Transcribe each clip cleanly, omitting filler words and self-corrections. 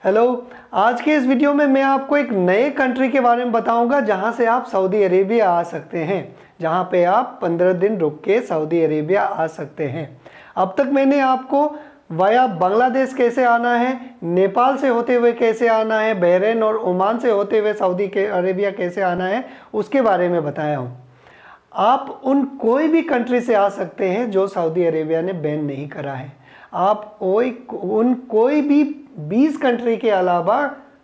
Hello. आज के इस वीडियो में मैं आपको एक नए कंट्री के बारे में बताऊंगा जहां से आप सऊदी अरेबिया आ सकते हैं, जहां पे आप 15 दिन रुक के सऊदी अरेबिया आ सकते हैं। अब तक मैंने आपको वाया बांग्लादेश कैसे आना है, नेपाल से होते हुए कैसे आना है, बहरीन और ओमान से होते हुए सऊदी अरेबिया कैसे आना है, उसके बारे में बताया हूँ। आप उन कोई भी कंट्री से आ सकते हैं जो सऊदी अरेबिया ने बैन नहीं करा है। आप कोई भी 20 कंट्री के अलावा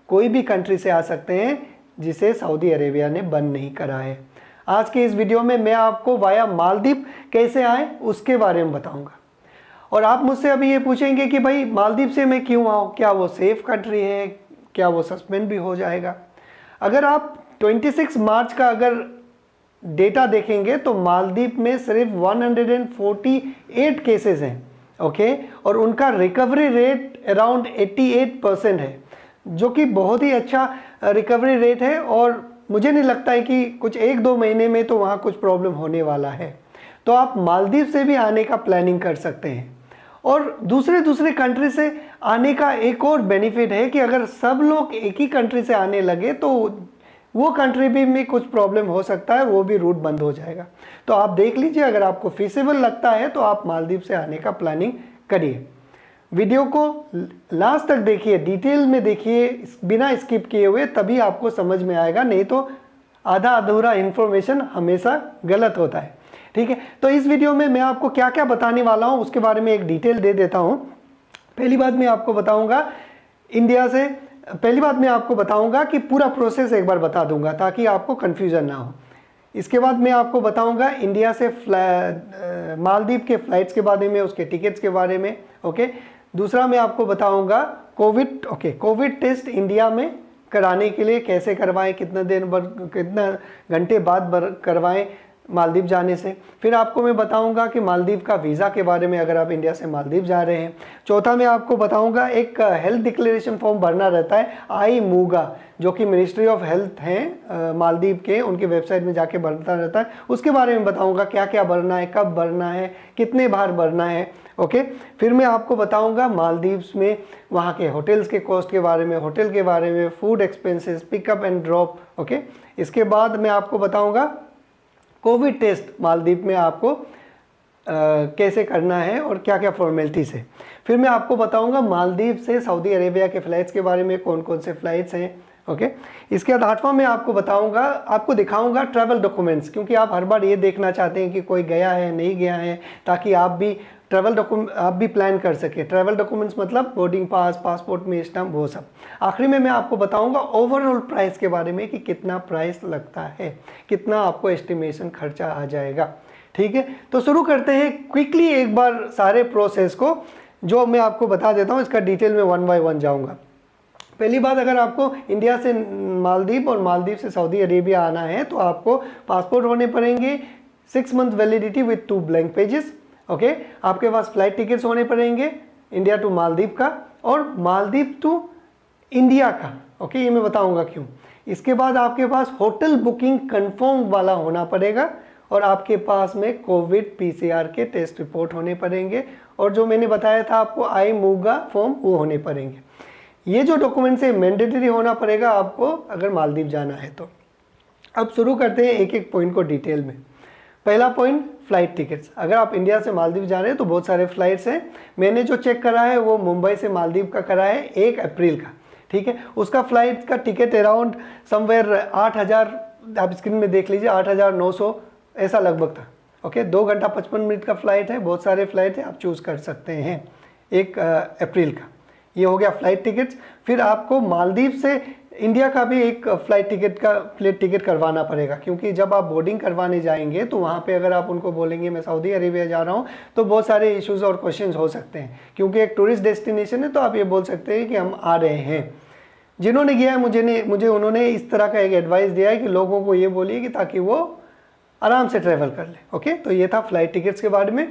कोई भी कंट्री से आ सकते हैं जिसे सऊदी अरेबिया ने बंद नहीं करा है। आज के इस वीडियो में मैं आपको वाया मालदीव कैसे आए उसके बारे में बताऊंगा। और आप मुझसे अभी ये पूछेंगे कि भाई मालदीव से मैं क्यों आऊँ, क्या वो सेफ कंट्री है, क्या वो सस्पेंड भी हो जाएगा। अगर आप 26 मार्च का अगर डेटा देखेंगे तो मालदीव में सिर्फ 148 केसेस हैं, ओके, और उनका रिकवरी रेट अराउंड 88% है, जो कि बहुत ही अच्छा रिकवरी रेट है। और मुझे नहीं लगता है कि कुछ 1-2 महीने में तो वहाँ कुछ प्रॉब्लम होने वाला है। तो आप मालदीव से भी आने का प्लानिंग कर सकते हैं। और दूसरे कंट्री से आने का एक और बेनिफिट है कि अगर सब लोग एक ही कंट्री से आने लगे तो वो कंट्री भी में कुछ प्रॉब्लम हो सकता है, वो भी रूट बंद हो जाएगा। तो आप देख लीजिए, अगर आपको फीसिबल लगता है तो आप मालदीव से आने का प्लानिंग करिए। वीडियो को लास्ट तक देखिए, डिटेल में देखिए, बिना स्किप किए हुए, तभी आपको समझ में आएगा, नहीं तो आधा अधूरा इन्फॉर्मेशन हमेशा गलत होता है। ठीक है, तो इस वीडियो में मैं आपको क्या क्या बताने वाला हूँ उसके बारे में एक डिटेल दे देता हूँ। पहली बात मैं आपको बताऊँगा पहली बात मैं आपको बताऊंगा कि पूरा प्रोसेस एक बार बता दूंगा ताकि आपको कन्फ्यूज़न ना हो। इसके बाद मैं आपको बताऊंगा इंडिया से मालदीव के फ़्लाइट्स के बारे में, उसके टिकट्स के बारे में, ओके। दूसरा मैं आपको बताऊंगा कोविड टेस्ट इंडिया में कराने के लिए कैसे करवाएं, कितना घंटे बाद करवाएं मालदीव जाने से। फिर आपको मैं बताऊंगा कि मालदीव का वीज़ा के बारे में अगर आप इंडिया से मालदीव जा रहे हैं। चौथा मैं आपको बताऊंगा एक हेल्थ डिक्लेरेशन फॉर्म भरना रहता है आई मूगा, जो कि मिनिस्ट्री ऑफ हेल्थ हैं मालदीव के, उनकी वेबसाइट में जाके भरना रहता है। उसके बारे में बताऊंगा क्या क्या भरना है, कब भरना है, कितने बार भरना है, ओके। फिर मैं आपको बताऊंगा मालदीव्स में वहाँ के होटल्स के कॉस्ट के बारे में, होटल के बारे में, food expenses, pickup and drop, okay. इसके बाद मैं आपको बताऊँगा कोविड टेस्ट मालदीव में आपको कैसे करना है और क्या क्या फॉर्मेलिटीज़ है। फिर मैं आपको बताऊंगा मालदीव से सऊदी अरेबिया के फ़्लाइट्स के बारे में, कौन कौन से फ़्लाइट्स हैं, ओके। इसके बाद 8वां मैं आपको दिखाऊंगा ट्रैवल डॉक्यूमेंट्स, क्योंकि आप हर बार ये देखना चाहते हैं कि कोई गया है नहीं गया है, ताकि आप भी प्लान कर सके। ट्रैवल डॉक्यूमेंट्स मतलब बोर्डिंग पास, पासपोर्ट में स्टैम्प, वो सब। आखिरी में मैं आपको बताऊंगा ओवरऑल प्राइस के बारे में कि कितना प्राइस लगता है, कितना आपको एस्टिमेशन खर्चा आ जाएगा। ठीक है, तो शुरू करते हैं क्विकली एक बार सारे प्रोसेस को, जो मैं आपको बता देता हूँ। इसका डिटेल में 1 बाय 1 जाऊँगा। पहली बात, अगर आपको इंडिया से मालदीव और मालदीव से सऊदी अरेबिया आना है तो आपको पासपोर्ट होने पड़ेंगे, 6 month validity with 2 blank pages, okay. आपके पास फ्लाइट टिकट्स होने पड़ेंगे इंडिया टू मालदीव का और मालदीव टू इंडिया का, ओके। ये मैं बताऊंगा क्यों। इसके बाद आपके पास होटल बुकिंग कंफर्म वाला होना पड़ेगा और आपके पास में कोविड पीसीआर के टेस्ट रिपोर्ट होने पड़ेंगे, और जो मैंने बताया था आपको आई मूगा फॉर्म, वो होने पड़ेंगे। ये जो डॉक्यूमेंट्स है मैंडेटरी होना पड़ेगा आपको अगर मालदीव जाना है तो। अब शुरू करते हैं एक एक पॉइंट को डिटेल में। पहला पॉइंट, फ़्लाइट टिकट्स। अगर आप इंडिया से मालदीव जा रहे हैं तो बहुत सारे फ़्लाइट्स हैं। मैंने जो चेक करा है वो मुंबई से मालदीव का करा है 1 अप्रैल का, ठीक है। उसका फ़्लाइट का टिकट अराउंड समवेयर 8,000, आप स्क्रीन में देख लीजिए, 8,900 ऐसा लगभग था, ओके। 2 घंटा 55 मिनट का फ़्लाइट है, बहुत सारे फ़्लाइट है, आप चूज़ कर सकते हैं। 1 अप्रैल का ये हो गया फ़्लाइट टिकट्स। फिर आपको मालदीव से इंडिया का भी एक फ्लाइट टिकट करवाना पड़ेगा, क्योंकि जब आप बोर्डिंग करवाने जाएंगे तो वहाँ पे अगर आप उनको बोलेंगे मैं सऊदी अरेबिया जा रहा हूँ तो बहुत सारे इश्यूज और क्वेश्चंस हो सकते हैं, क्योंकि एक टूरिस्ट डेस्टिनेशन है। तो आप ये बोल सकते हैं कि हम आ रहे हैं। जिन्होंने गया है मुझे उन्होंने इस तरह का एक एडवाइस दिया है कि लोगों को ये बोलिए कि ताकि वो आराम से ट्रैवल कर ले, ओके। तो ये था फ्लाइट टिकट्स के बारे में।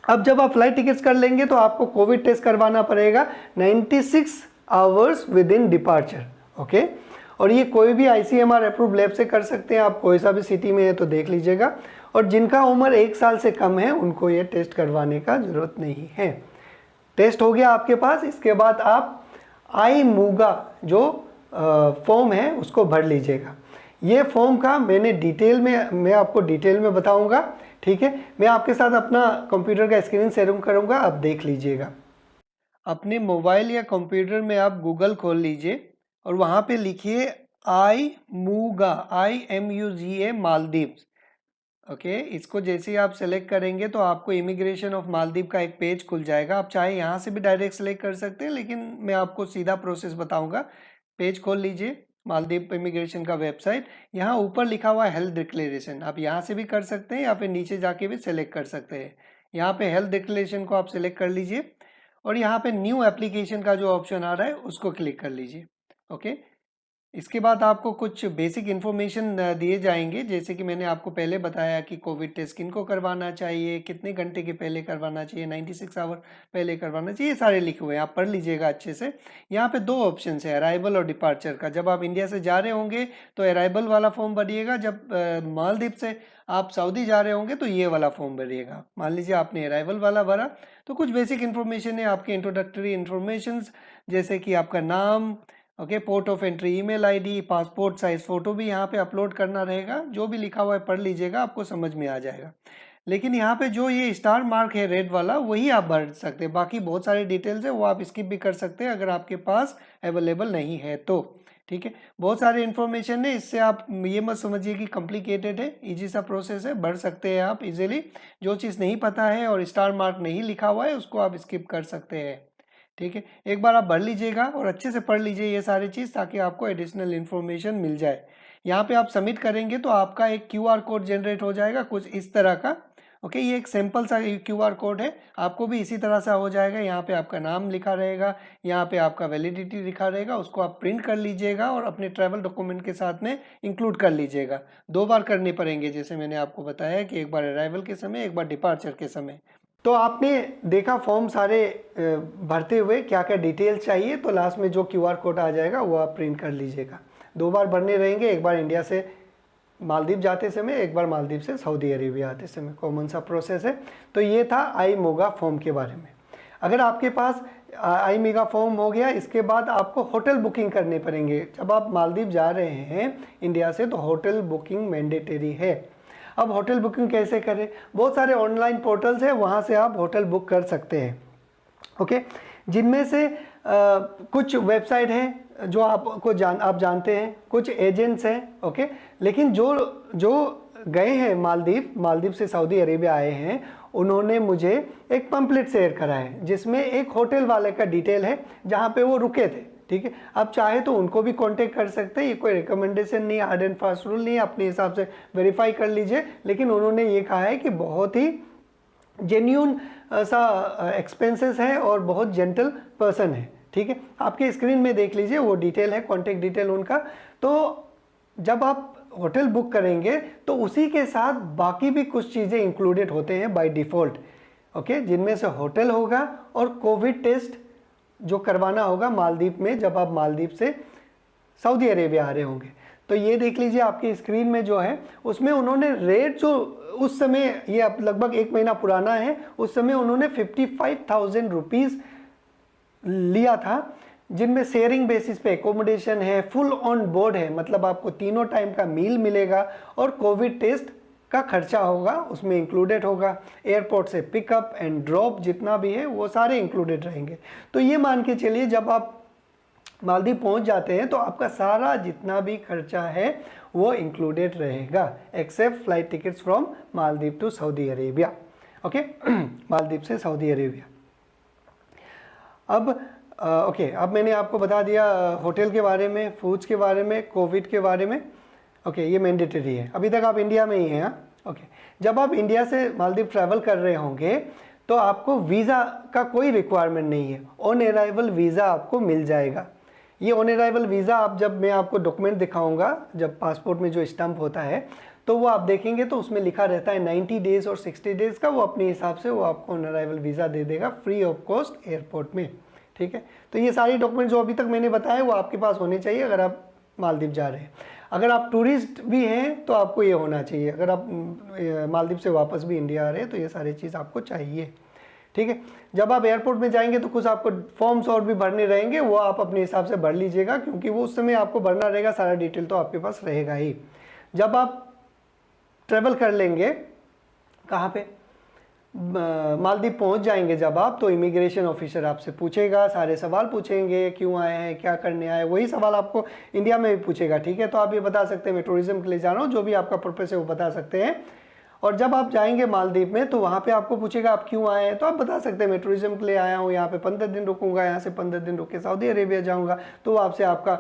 अब जब आप फ्लाइट टिकट्स कर लेंगे तो आपको कोविड टेस्ट करवाना पड़ेगा 96 hours with in departure, okay. और ये कोई भी ICMR अप्रूव लैब से कर सकते हैं, आप कोई सा भी सिटी में है तो देख लीजिएगा। और जिनका उम्र 1 साल से कम है उनको ये टेस्ट करवाने का ज़रूरत नहीं है। टेस्ट हो गया आपके पास, इसके बाद आप आई मूगा जो फॉर्म है उसको भर लीजिएगा। ये फॉर्म का मैं आपको डिटेल में बताऊंगा, ठीक है। मैं आपके साथ अपना कंप्यूटर का स्क्रीन शेयर करूंगा, आप देख लीजिएगा। अपने मोबाइल या कंप्यूटर में आप गूगल खोल लीजिए और वहाँ पे लिखिए आई मूगा, IMUGA मालदीव्स। ओके, इसको जैसे ही आप सेलेक्ट करेंगे तो आपको इमिग्रेशन ऑफ मालदीव का एक पेज खुल जाएगा। आप चाहे यहाँ से भी डायरेक्ट सेलेक्ट कर सकते हैं, लेकिन मैं आपको सीधा प्रोसेस बताऊंगा। पेज खोल लीजिए, मालदीव इमिग्रेशन का वेबसाइट। यहाँ ऊपर लिखा हुआ है हेल्थ डिक्लेरेशन, आप यहाँ से भी कर सकते हैं या फिर नीचे जाके भी सेलेक्ट कर सकते हैं। यहाँ पे हेल्थ डिक्लेरेशन को आप सेलेक्ट कर लीजिए और यहाँ पे न्यू एप्लीकेशन का जो ऑप्शन आ रहा है उसको क्लिक कर लीजिए। ओके, इसके बाद आपको कुछ बेसिक इन्फॉर्मेशन दिए जाएंगे, जैसे कि मैंने आपको पहले बताया कि कोविड टेस्ट किनको करवाना चाहिए, कितने घंटे के पहले करवाना चाहिए, 96 आवर पहले करवाना चाहिए, ये सारे लिखे हुए हैं, आप पढ़ लीजिएगा अच्छे से। यहाँ पे 2 ऑप्शन है, अराइवल और डिपार्चर का। जब आप इंडिया से जा रहे होंगे तो अराइवल वाला फॉर्म भरिएगा, जब मालदीव से आप सऊदी जा रहे होंगे तो ये वाला फॉर्म भरिएगा। मान लीजिए आपने अराइवल वाला भरा तो कुछ बेसिक इन्फॉर्मेशन है आपके, इंट्रोडक्टरी इन्फॉर्मेशन, जैसे कि आपका नाम, okay, port of entry, email ID, passport size photo भी यहाँ पे अपलोड करना रहेगा। जो भी लिखा हुआ है पढ़ लीजिएगा, आपको समझ में आ जाएगा। लेकिन यहाँ पे जो ये स्टार मार्क है रेड वाला, वही आप भर सकते हैं। बाकी बहुत सारे डिटेल्स है वो आप स्किप भी कर सकते हैं अगर आपके पास अवेलेबल नहीं है तो, ठीक है। बहुत सारे इन्फॉर्मेशन है, इससे आप ये मत समझिए कि कॉम्प्लिकेटेड है, इजी सा प्रोसेस है, भर सकते हैं आप इजीली। जो चीज़ नहीं पता है और स्टार मार्क नहीं लिखा हुआ है उसको आप स्किप कर सकते हैं, ठीक है। एक बार आप भर लीजिएगा और अच्छे से पढ़ लीजिए ये सारी चीज़, ताकि आपको एडिशनल इन्फॉर्मेशन मिल जाए। यहाँ पे आप सबमिट करेंगे तो आपका एक QR कोड जनरेट हो जाएगा कुछ इस तरह का। ओके, ये एक सिंपल सा QR कोड है, आपको भी इसी तरह सा हो जाएगा। यहाँ पे आपका नाम लिखा रहेगा, यहाँ पे आपका वैलिडिटी लिखा रहेगा, उसको आप प्रिंट कर लीजिएगा और अपने ट्रैवल डॉक्यूमेंट के साथ में इंक्लूड कर लीजिएगा। 2 बार करने पड़ेंगे, जैसे मैंने आपको बताया कि एक बार अराइवल के समय, एक बार डिपार्चर के समय। तो आपने देखा फॉर्म सारे भरते हुए क्या क्या डिटेल्स चाहिए, तो लास्ट में जो QR कोड आ जाएगा वो आप प्रिंट कर लीजिएगा। 2 बार भरने रहेंगे, एक बार इंडिया से मालदीव जाते समय, एक बार मालदीव से सऊदी अरेबिया आते समय। कॉमन सा प्रोसेस है। तो ये था आई मोगा फॉर्म के बारे में। अगर आपके पास आई मेगा फॉर्म हो गया, इसके बाद आपको होटल बुकिंग करने पड़ेंगे। जब आप मालदीव जा रहे हैं इंडिया से तो होटल बुकिंग मैंडेटरी है। अब होटल बुकिंग कैसे करें? बहुत सारे ऑनलाइन पोर्टल्स हैं, वहाँ से आप होटल बुक कर सकते हैं। ओके, जिनमें से कुछ वेबसाइट हैं जो आप जानते हैं, कुछ एजेंट्स हैं। ओके, लेकिन जो गए हैं मालदीव से सऊदी अरेबिया आए हैं, उन्होंने मुझे एक पंपलेट शेयर करा है जिसमें एक होटल वाले का डिटेल है जहाँ पे वो रुके थे, ठीक है। आप चाहे तो उनको भी कांटेक्ट कर सकते हैं, ये कोई रिकमेंडेशन नहीं, हार्ड एंड फास्ट रूल नहीं, अपने हिसाब से वेरीफाई कर लीजिए। लेकिन उन्होंने ये कहा है कि बहुत ही जेन्यून सा एक्सपेंसेस है और बहुत जेंटल पर्सन है, ठीक है। आपके स्क्रीन में देख लीजिए, वो डिटेल है, कॉन्टेक्ट डिटेल उनका। तो जब आप होटल बुक करेंगे तो उसी के साथ बाकी भी कुछ चीज़ें इंक्लूडेड होते हैं बाय डिफ़ॉल्ट, ओके, जिनमें से होटल होगा और कोविड टेस्ट जो करवाना होगा मालदीव में, जब आप मालदीव से सऊदी अरेबिया आ रहे होंगे। तो ये देख लीजिए आपकी स्क्रीन में जो है, उसमें उन्होंने रेट जो उस समय, ये अब लगभग 1 महीना पुराना है, उस समय उन्होंने 55,000 रुपीज़ लिया था, जिनमें शेयरिंग बेसिस पे एकोमोडेशन है, फुल ऑन बोर्ड है, मतलब आपको तीनों टाइम का मील मिलेगा और कोविड टेस्ट का खर्चा होगा उसमें इंक्लूडेड होगा। एयरपोर्ट से पिकअप एंड ड्रॉप जितना भी है वो सारे इंक्लूडेड रहेंगे। तो ये मान के चलिए जब आप मालदीव पहुंच जाते हैं तो आपका सारा जितना भी खर्चा है वो इंक्लूडेड रहेगा, except flight tickets from Maldives to Saudi Arabia. Okay, Maldives से सऊदी अरेबिया। अब ओके, अब मैंने आपको बता दिया होटल के बारे में, फूड्स के बारे में, कोविड के बारे में। ओके, ये मैंडेटरी है। अभी तक आप इंडिया में ही हैं। ओके, जब आप इंडिया से मालदीव ट्रैवल कर रहे होंगे तो आपको वीज़ा का कोई रिक्वायरमेंट नहीं है, ऑन अराइवल वीज़ा आपको मिल जाएगा। ये ऑन अराइवल वीज़ा आप, जब मैं आपको डॉक्यूमेंट दिखाऊंगा, जब पासपोर्ट में जो स्टैंप होता है तो वो आप देखेंगे तो उसमें लिखा रहता है 90 डेज़ और 60 डेज़ का। वो अपने हिसाब से वो आपको ऑन अराइवल वीज़ा दे देगा फ्री ऑफ कॉस्ट एयरपोर्ट में, ठीक है। तो ये सारी डॉक्यूमेंट जो अभी तक मैंने बताया वो आपके पास होने चाहिए अगर आप मालदीव जा रहे हैं। अगर आप टूरिस्ट भी हैं तो आपको ये होना चाहिए। अगर आप मालदीव से वापस भी इंडिया आ रहे हैं तो ये सारी चीज़ आपको चाहिए, ठीक है। जब आप एयरपोर्ट में जाएंगे तो कुछ आपको फॉर्म्स और भी भरने रहेंगे, वो आप अपने हिसाब से भर लीजिएगा, क्योंकि वो उस समय आपको भरना रहेगा, सारा डिटेल तो आपके पास रहेगा ही। जब आप ट्रेवल कर लेंगे कहाँ पे, मालदीव पहुंच जाएंगे जब आप, तो इमिग्रेशन ऑफिसर आपसे पूछेगा, सारे सवाल पूछेंगे, क्यों आए हैं, क्या करने आए, वही सवाल आपको इंडिया में भी पूछेगा, ठीक है। तो आप ये बता सकते हैं मैं टूरिज्म के लिए जा रहा हूँ, जो भी आपका पर्पस है वो बता सकते हैं। और जब आप जाएंगे मालदीव में तो वहाँ पे आपको पूछेगा आप क्यों आए हैं, तो आप बता सकते हैं मैं टूरिज्म के लिए आया हूँ, यहाँ पे 15 दिन रुकूंगा, यहाँ से 15 दिन रुक के सऊदी अरेबिया जाऊँगा। तो वो आपसे आपका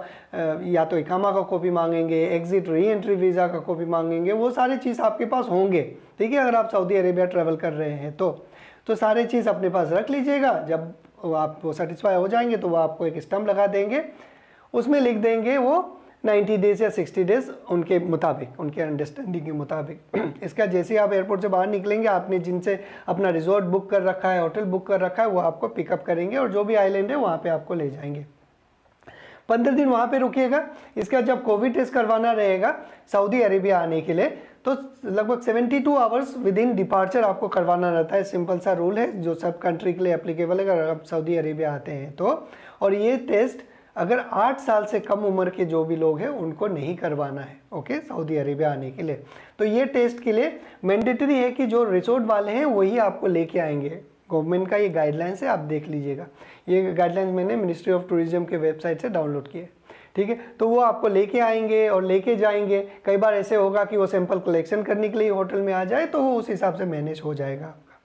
या तो इकामा का कॉपी मांगेंगे, एग्जिट री एंट्री वीज़ा का कॉपी मांगेंगे, वो सारी चीज़ आपके पास होंगे, ठीक है। अगर आप सऊदी अरेबिया ट्रैवल कर रहे हैं तो सारे चीज़ अपने पास रख लीजिएगा। जब आप वो सेटिस्फाई हो जाएंगे तो वो आपको एक स्टम्प लगा देंगे, उसमें लिख देंगे वो 90 डेज़ या 60 डेज़ उनके मुताबिक, उनके अंडरस्टैंडिंग के मुताबिक। इसका जैसे ही आप एयरपोर्ट से बाहर निकलेंगे, आपने जिनसे अपना रिजॉर्ट बुक कर रखा है, होटल बुक कर रखा है, वो आपको पिकअप करेंगे और जो भी आइलैंड है वहाँ पे आपको ले जाएंगे। 15 दिन वहाँ पे रुकिएगा। इसका जब कोविड टेस्ट करवाना रहेगा सऊदी अरेबिया आने के लिए, तो लगभग 72 आवर्स विद इन डिपार्चर आपको करवाना रहता है। सिंपल सा रूल है जो सब कंट्री के लिए एप्लीकेबल है अगर आप सऊदी अरेबिया आते हैं तो। और ये टेस्ट अगर 8 साल से कम उम्र के जो भी लोग हैं उनको नहीं करवाना है, ओके, सऊदी अरेबिया आने के लिए। तो ये टेस्ट के लिए मैंडेटरी है कि जो रिसोर्ट वाले हैं वही आपको लेके आएंगे। गवर्नमेंट का ये गाइडलाइंस है, आप देख लीजिएगा। ये गाइडलाइंस मैंने मिनिस्ट्री ऑफ टूरिज्म के वेबसाइट से डाउनलोड किए, ठीक है। तो वो आपको लेके आएंगे और लेके जाएंगे। कई बार ऐसे होगा कि वो सैंपल कलेक्शन करने के लिए होटल में आ जाए, तो वो उस हिसाब से मैनेज हो जाएगा आपका,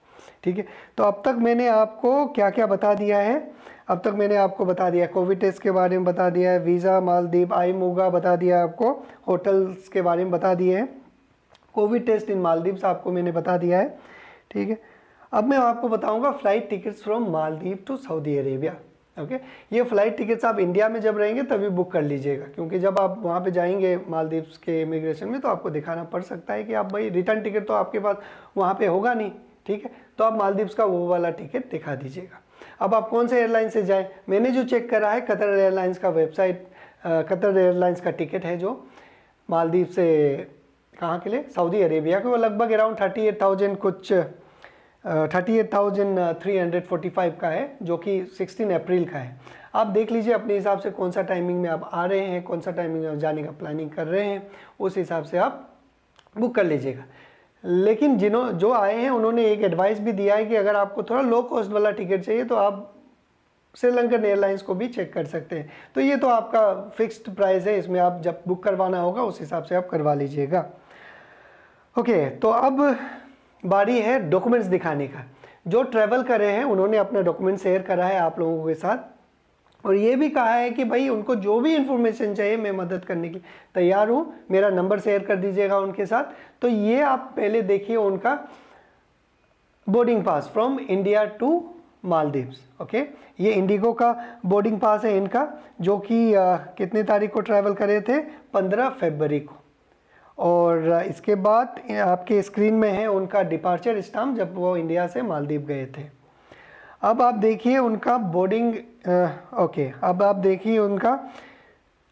ठीक है। तो अब तक मैंने आपको क्या क्या बता दिया है, अब तक मैंने आपको बता दिया कोविड टेस्ट के बारे में बता दिया है, वीज़ा, मालदीव, आईमूगा बता दिया आपको, होटल्स के बारे में बता दिए हैं, कोविड टेस्ट इन मालदीव्स आपको मैंने बता दिया है, ठीक है। अब मैं आपको बताऊंगा flight tickets from Maldives to Saudi Arabia, okay. ये फ़्लाइट टिकट्स आप इंडिया में जब रहेंगे तभी बुक कर लीजिएगा, क्योंकि जब आप वहाँ पे जाएंगे मालदीव्स के इमिग्रेशन में तो आपको दिखाना पड़ सकता है कि आप भाई रिटर्न टिकट तो आपके पास वहाँ पे होगा नहीं, ठीक है। तो आप मालदीव्स का वो वाला टिकट दिखा दीजिएगा। अब आप कौन से एयरलाइन से जाएँ, मैंने जो चेक करा है कतर एयरलाइंस का वेबसाइट, कतर एयरलाइंस का टिकट है जो मालदीव से कहाँ के लिए, सऊदी अरेबिया के, वो लगभग अराउंड 38,000 कुछ 38,345 का है, जो कि 16 अप्रैल का है। आप देख लीजिए अपने हिसाब से कौन सा टाइमिंग में आप आ रहे हैं, कौन सा टाइमिंग में जाने का प्लानिंग कर रहे हैं, उस हिसाब से आप बुक कर लीजिएगा। लेकिन जो आए हैं उन्होंने एक एडवाइस भी दिया है कि अगर आपको थोड़ा लो कॉस्ट वाला टिकट चाहिए तो आप श्रीलंकन एयरलाइंस को भी चेक कर सकते हैं। तो ये तो आपका फिक्स्ड प्राइस है, इसमें आप जब बुक करवाना होगा उस हिसाब से आप करवा लीजिएगा, ओके। तो अब बारी है डॉक्यूमेंट्स दिखाने का। जो ट्रैवल कर रहे हैं उन्होंने अपना डॉक्यूमेंट शेयर करा है आप लोगों के साथ, और ये भी कहा है कि भाई उनको जो भी इंफॉर्मेशन चाहिए मैं मदद करने के लिए तैयार हूँ, मेरा नंबर शेयर कर दीजिएगा उनके साथ। तो ये आप पहले देखिए उनका boarding pass from India to Maldives, okay. ये इंडिगो का बोर्डिंग पास है इनका, जो कि कितने तारीख को ट्रैवल करे थे, 15 फरवरी को। और इसके बाद आपके स्क्रीन में है उनका डिपार्चर स्टैम्प जब वो इंडिया से मालदीव गए थे। अब आप देखिए उनका बोर्डिंग, ओके, अब आप देखिए उनका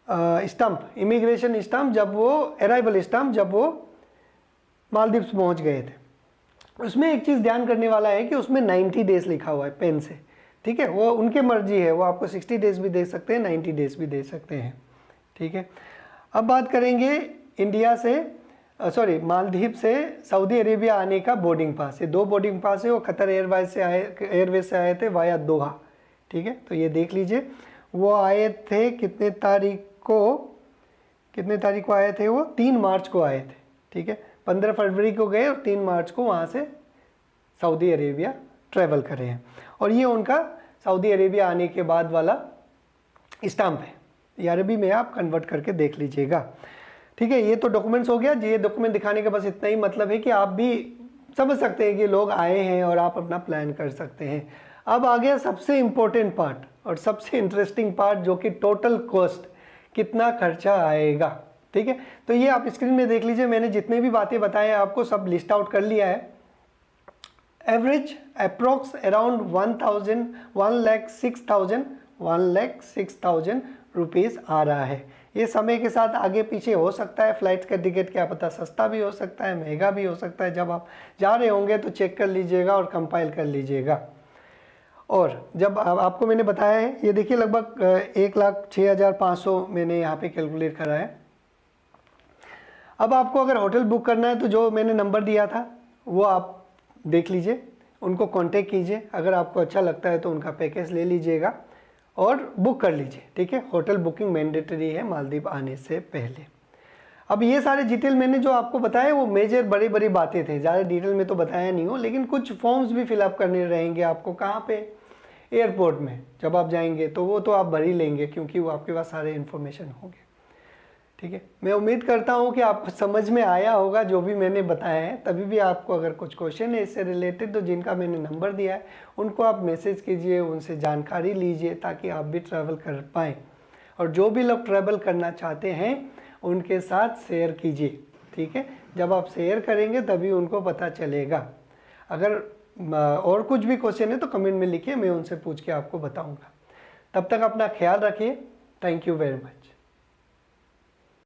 स्टैम्प, इमिग्रेशन स्टैम्प, जब वो अराइवल स्टैम्प जब वो मालदीव पहुंच गए थे। उसमें एक चीज़ ध्यान करने वाला है कि उसमें 90 डेज़ लिखा हुआ है पेन से, ठीक है। वो उनके मर्जी है, वो आपको 60 डेज़ भी दे सकते हैं, 90 डेज़ भी दे सकते हैं, ठीक है। अब बात करेंगे इंडिया से मालदीव से सऊदी अरेबिया आने का बोर्डिंग पास है। 2 बोर्डिंग पास है, वो कतर एयरवेज से आए थे वाया दोहा, ठीक है। तो ये देख लीजिए वो आए थे कितने तारीख को आए थे, वो 3 मार्च को आए थे, ठीक है। 15 फरवरी को गए और 3 मार्च को वहाँ से सऊदी अरेबिया ट्रैवल करे हैं। और ये उनका सऊदी अरेबिया आने के बाद वाला स्टैम्प है, ये अरबी में आप कन्वर्ट करके देख लीजिएगा, ठीक है। ये तो डॉक्यूमेंट्स हो गया। ये डॉक्यूमेंट दिखाने का बस इतना ही मतलब है कि आप भी समझ सकते हैं कि लोग आए हैं और आप अपना प्लान कर सकते हैं। अब आ गया सबसे इम्पोर्टेंट पार्ट और सबसे इंटरेस्टिंग पार्ट, जो कि टोटल कॉस्ट, कितना खर्चा आएगा, ठीक है। तो ये आप स्क्रीन में देख लीजिए, मैंने जितने भी बातें बताए हैं आपको सब लिस्ट आउट कर लिया है। एवरेज अप्रोक्स अराउंड 1,06,000 रुपीज़ आ रहा है। ये समय के साथ आगे पीछे हो सकता है, फ्लाइट का टिकट क्या पता सस्ता भी हो सकता है, महंगा भी हो सकता है। जब आप जा रहे होंगे तो चेक कर लीजिएगा और कंपाइल कर लीजिएगा, और जब आपको मैंने बताया है, ये देखिए लगभग 1,06,500 मैंने यहाँ पे कैलकुलेट करा है। अब आपको अगर होटल बुक करना है तो जो मैंने नंबर दिया था वो आप देख लीजिए, उनको कांटेक्ट कीजिए, अगर आपको अच्छा लगता है तो उनका पैकेज ले लीजिएगा और बुक कर लीजिए, ठीक है। होटल बुकिंग मैंडेटरी है मालदीव आने से पहले। अब ये सारे डिटेल मैंने जो आपको बताया वो मेजर बड़ी बड़ी बातें थे, ज़्यादा डिटेल में तो बताया नहीं हो, लेकिन कुछ फॉर्म्स भी फिलअप करने रहेंगे आपको। कहाँ पे? एयरपोर्ट में जब आप जाएंगे तो वो तो आप भर ही लेंगे क्योंकि वो आपके पास सारे इन्फॉर्मेशन होंगे, ठीक है। मैं उम्मीद करता हूँ कि आपको समझ में आया होगा जो भी मैंने बताया है। तभी भी आपको अगर कुछ क्वेश्चन है इससे रिलेटेड तो जिनका मैंने नंबर दिया है उनको आप मैसेज कीजिए, उनसे जानकारी लीजिए ताकि आप भी ट्रैवल कर पाएँ। और जो भी लोग ट्रैवल करना चाहते हैं उनके साथ शेयर कीजिए, ठीक है। जब आप शेयर करेंगे तभी उनको पता चलेगा। अगर और कुछ भी क्वेश्चन है तो कमेंट में लिखिए, मैं उनसे पूछ के आपको बताऊंगा। तब तक अपना ख्याल रखिए। Thank you very much.